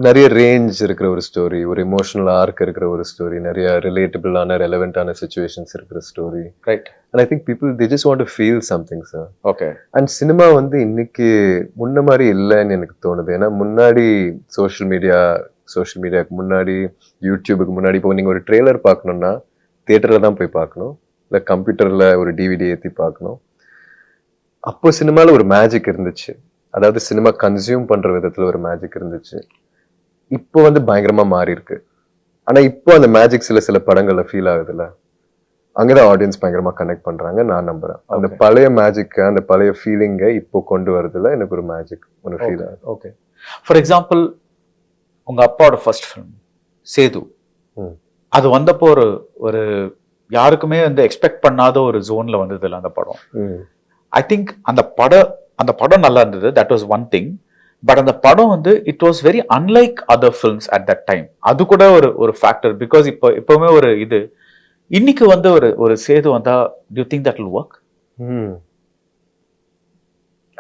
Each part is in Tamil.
நிறைய ரேஞ்ச் இருக்கிற ஒரு ஸ்டோரி, ஒரு எமோஷனல் ஆர்க் இருக்கிற ஒரு ஸ்டோரி, நிறைய ரிலேட்டபிளான ரெலவெண்டான சுச்சுவேஷன்ஸ் இருக்கிற story. Right. And I think people they just want to feel something sir. Okay. And cinema வந்து இன்னைக்கு முன்ன மாதிரி இல்லைன்னு எனக்கு தோணுது. ஏன்னா முன்னாடி சோஷியல் மீடியாவுக்கு முன்னாடி, யூடியூபுக்கு முன்னாடி இப்போ நீங்கள் ஒரு ட்ரெய்லர் பார்க்கணுன்னா தியேட்டரில் தான் போய் பார்க்கணும், இல்லை கம்ப்யூட்டரில் ஒரு டிவிடி ஏற்றி பார்க்கணும். அப்போ சினிமாவில் ஒரு மேஜிக் இருந்துச்சு, அதாவது சினிமா கன்சியூம் பண்ணுற விதத்தில் ஒரு மேஜிக் இருந்துச்சு. இப்போ வந்து பயங்கரமா மாறி இருக்கு. ஆனா இப்போ அந்த மேஜிக் சில படங்கள்ல ஃபீல் ஆகுதுல்ல, அங்கதான் ஆடியன்ஸ் பயங்கரமா கனெக்ட் பண்றாங்க நான் நம்புறேன். அந்த பழைய மேஜிக், அந்த பழைய ஃபீலிங்கை இப்போ கொண்டு வரதுல எனக்கு ஒரு மேஜிக் ஒன்று ஃபீல் ஆகுது. ஓகே. ஃபார் எக்ஸாம்பிள் உங்க அப்பாவோட ஃபர்ஸ்ட் ஃபிலிம் சேது, அது வந்தப்போ ஒரு யாருக்குமே வந்து எக்ஸ்பெக்ட் பண்ணாத ஒரு ஜோன்ல வந்தது இல்லை அந்த படம். ஐ திங்க் அந்த படம் நல்லா இருந்தது, that was one thing. But அந்த படம் வந்து it was very unlike other films at that time. அது கூட ஒரு ஃபேக்டர். பிகாஸ் இப்போவுமே ஒரு இது இன்னைக்கு வந்து ஒரு சேது வந்தா to you think that will work?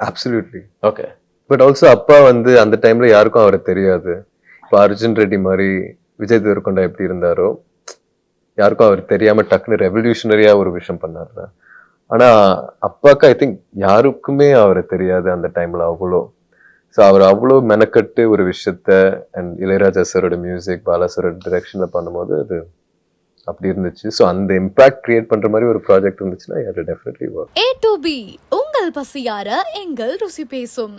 Absolutely. Okay. But also அப்பா வந்து அந்த டைம்ல யாருக்கும் அவரை தெரியாது. இப்போ அர்ஜுன் ரெட்டி மாதிரி விஜய் தேவரகொண்டா எப்படி இருந்தாரோ, யாருக்கும் அவர் தெரியாம டக்குன்னு ரெவல்யூஷனரியா ஒரு விஷயம் பண்ணார்ல. ஆனா அப்பாவுக்கு ஐ திங்க் யாருக்குமே அவரை தெரியாது அந்த டைம்ல அவ்வளோ. ஸோ அவர் அவ்வளோ மெனக்கட்டு ஒரு விஷயத்த அண்ட் இளையராஜா சாரோட மியூசிக், பாலா சாரோட டிரெக்ஷனில் பண்ணும்போது அது அப்படி இருந்துச்சு. ஸோ அந்த இம்பாக்ட் கிரியேட் பண்ற மாதிரி ஒரு ப்ராஜெக்ட் இருந்துச்சுன்னா அது definitely work. A to B உங்கள் பசியார எங்கள் ருசி பேசும்.